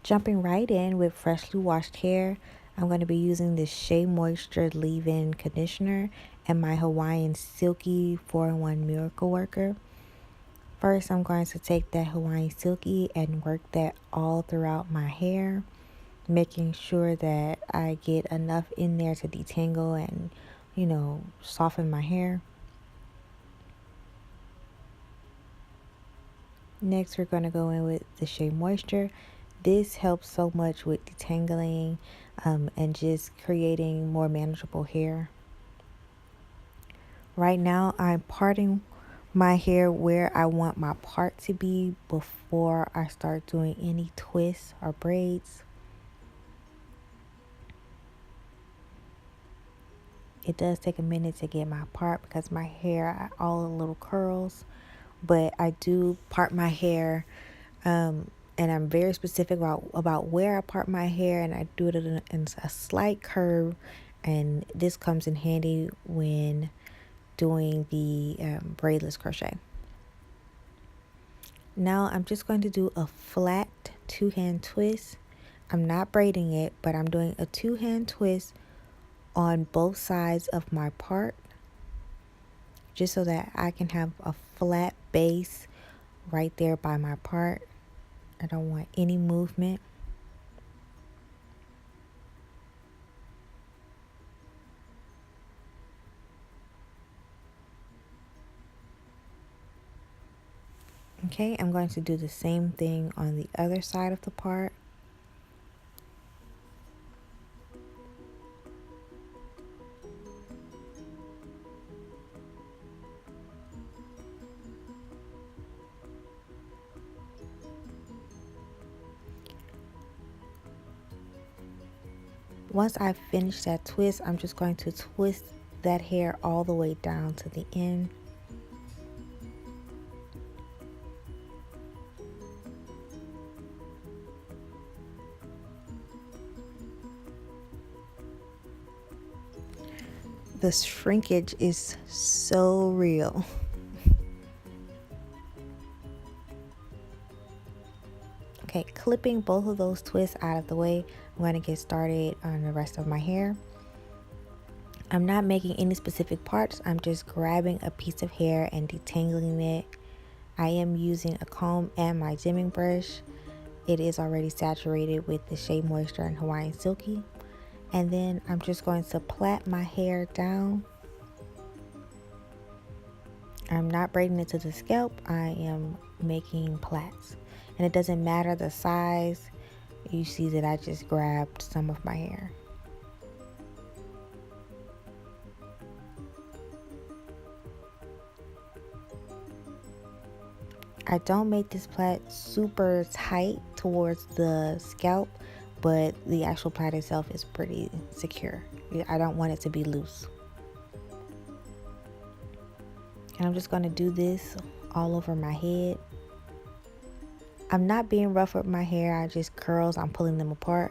Jumping right in with freshly washed hair, I'm going to be using this Shea Moisture Leave-In Conditioner and my Hawaiian Silky 4-in-1 Miracle Worker. First, I'm going to take that Hawaiian Silky and work that all throughout my hair, making sure that I get enough in there to detangle and, soften my hair. Next, we're going to go in with the Shea Moisture. This helps so much with detangling and just creating more manageable hair. Right now, I'm parting my hair where I want my part to be before I start doing any twists or braids. It does take a minute to get my part because my hair are all the little curls, but I do part my hair and I'm very specific about where I part my hair, and I do it in a slight curve, and this comes in handy when doing the braidless crochet. Now I'm just going to do a flat two-hand twist. I'm not braiding it, but I'm doing a two-hand twist on both sides of my part, just so that I can have a flat base right there by my part. I don't want any movement. Okay, I'm going to do the same thing on the other side of the part. Once I finish that twist, I'm just going to twist that hair all the way down to the end. The shrinkage is so real. Okay, clipping both of those twists out of the way, I'm going to get started on the rest of my hair. I'm not making any specific parts. I'm just grabbing a piece of hair and detangling it. I am using a comb and my dimming brush. It is already saturated with the Shea Moisture and Hawaiian Silky. And then I'm just going to plait my hair down. I'm not braiding it to the scalp. I am making plaits. And it doesn't matter the size. You see that I just grabbed some of my hair. I don't make this plait super tight towards the scalp, but the actual plait itself is pretty secure. I don't want it to be loose. And I'm just going to do this all over my head. I'm not being rough with my hair. I just curls. I'm pulling them apart.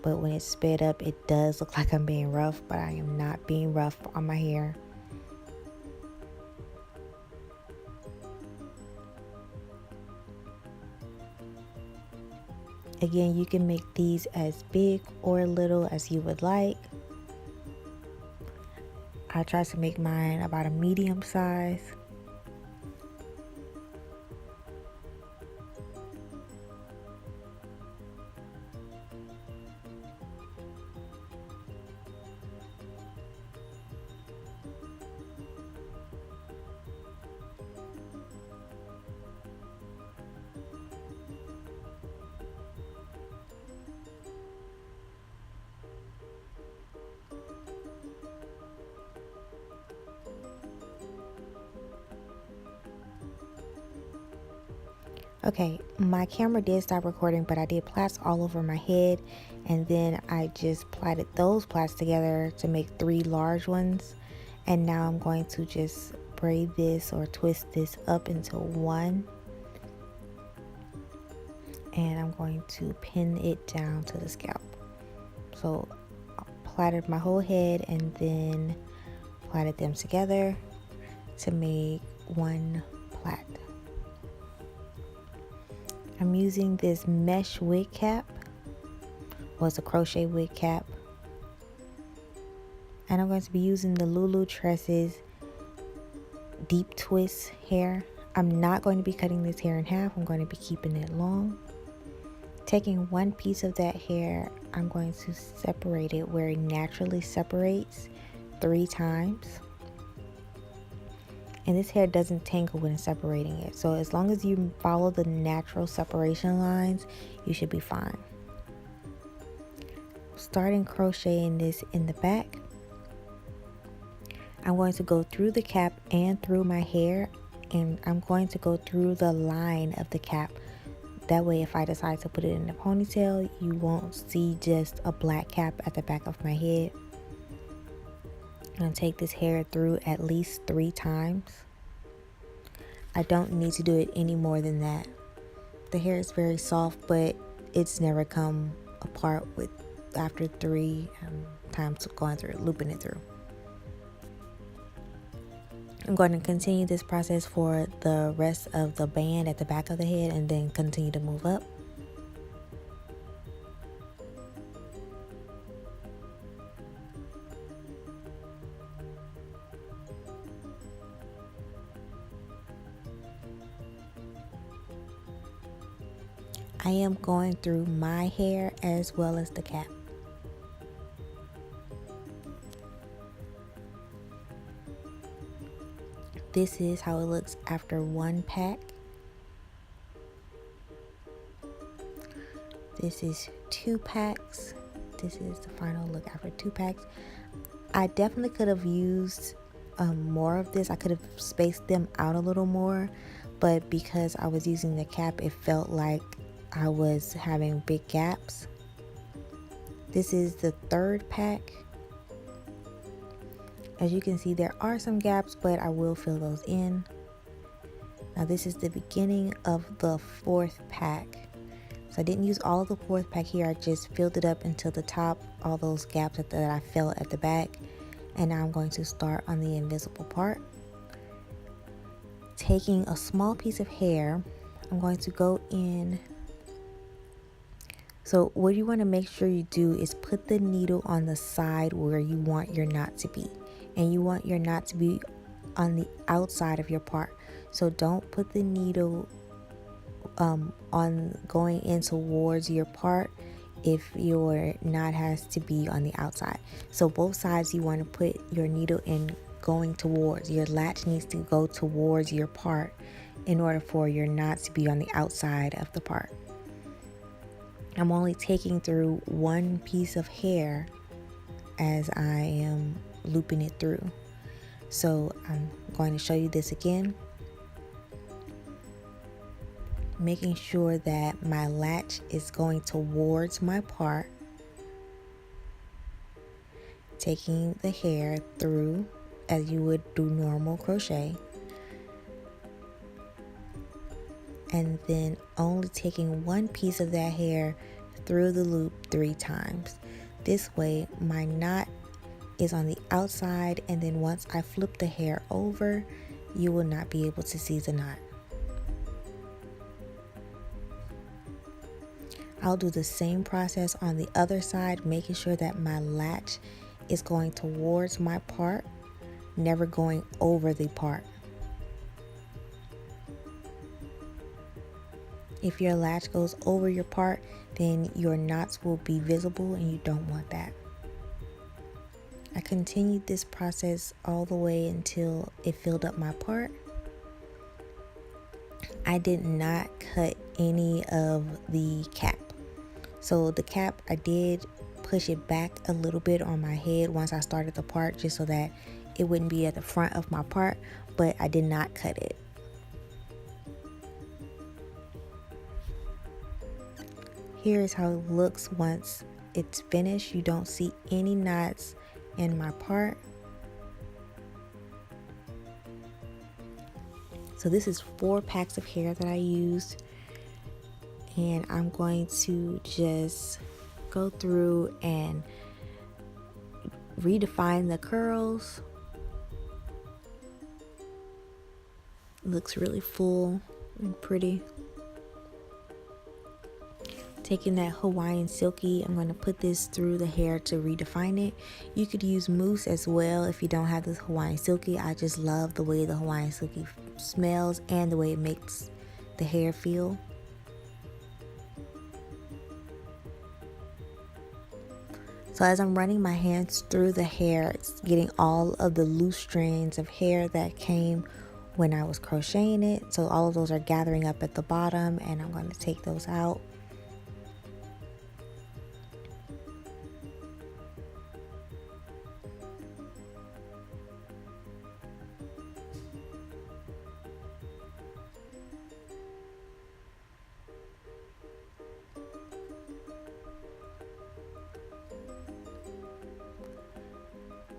But when it's sped up, it does look like I'm being rough, but I am not being rough on my hair. Again, you can make these as big or little as you would like. I try to make mine about a medium size. Okay, my camera did stop recording, but I did plaits all over my head, and then I just plaited those plaits together to make 3 large ones. And now I'm going to just braid this or twist this up into one, and I'm going to pin it down to the scalp. So I plaited my whole head and then plaited them together to make one plait. I'm using this mesh wig cap was a crochet wig cap. And I'm going to be using the Lulutresses deep twist hair. I'm not going to be cutting this hair in half. I'm going to be keeping it long. Taking one piece of that hair, I'm going to separate it where it naturally separates 3 times. And this hair doesn't tangle when separating it. So as long as you follow the natural separation lines, you should be fine. Starting crocheting this in the back, I'm going to go through the cap and through my hair, and I'm going to go through the line of the cap. That way, if I decide to put it in a ponytail, you won't see just a black cap at the back of my head. I'm going to take this hair through at least 3 times. I don't need to do it any more than that. The hair is very soft, but it's never come apart with after 3 times going through, looping it through. I'm going to continue this process for the rest of the band at the back of the head and then continue to move up. I am going through my hair as well as the cap. This is how it looks after 1 pack. This is 2 packs. This is the final look after 2 packs. I definitely could have used more of this. I could have spaced them out a little more, but because I was using the cap, it felt like I was having big gaps. This is the 3rd pack. As you can see, there are some gaps, but I will fill those in. Now this is the beginning of the 4th pack. So I didn't use all of the 4th pack here. I just filled it up until the top, all those gaps that I felt at the back. And now I'm going to start on the invisible part. Taking a small piece of hair, I'm going to go in. So what you want to make sure you do is put the needle on the side where you want your knot to be. And you want your knot to be on the outside of your part. So don't put the needle on going in towards your part if your knot has to be on the outside. So both sides you want to put your needle in going towards. Your latch needs to go towards your part in order for your knots to be on the outside of the part. I'm only taking through 1 piece of hair as I am looping it through. So I'm going to show you this again. Making sure that my latch is going towards my part. Taking the hair through as you would do normal crochet. And then only taking 1 piece of that hair through the loop 3 times. This way my knot is on the outside, and then once I flip the hair over, you will not be able to see the knot. I'll do the same process on the other side, making sure that my latch is going towards my part, never going over the part. If your latch goes over your part, then your knots will be visible and you don't want that. I continued this process all the way until it filled up my part. I did not cut any of the cap. So the cap, I did push it back a little bit on my head once I started the part, just so that it wouldn't be at the front of my part, but I did not cut it. Here is how it looks once it's finished. You don't see any knots in my part. So this is 4 packs of hair that I used, and I'm going to just go through and redefine the curls. Looks really full and pretty. Taking that Hawaiian silky, I'm going to put this through the hair to redefine it. You could use mousse as well if you don't have this Hawaiian silky. I just love the way the Hawaiian silky smells and the way it makes the hair feel. So as I'm running my hands through the hair, it's getting all of the loose strands of hair that came when I was crocheting it. So all of those are gathering up at the bottom, and I'm going to take those out.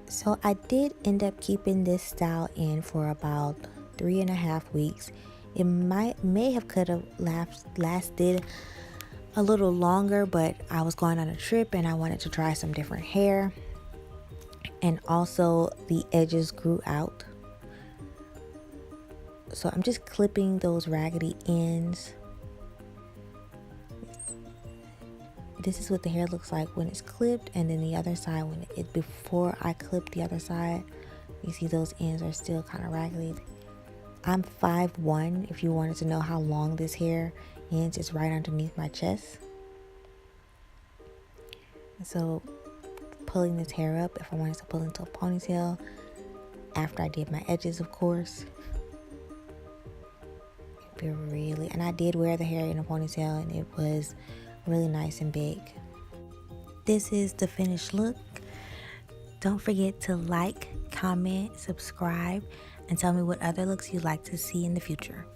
So I did end up keeping this style in for about 3.5 weeks. It may have could have lasted a little longer, but I was going on a trip and I wanted to try some different hair, and also the edges grew out. So I'm just clipping those raggedy ends. This is what the hair looks like when it's clipped, and then the other side before I clip the other side, you see those ends are still kind of raggedy. I'm 5'1". If you wanted to know how long this hair ends, it's right underneath my chest. So pulling this hair up, if I wanted to pull into a ponytail, after I did my edges, of course, it'd be really, and I did wear the hair in a ponytail, and it was really nice and big. This is the finished look. Don't forget to like, comment, subscribe, and tell me what other looks you'd like to see in the future.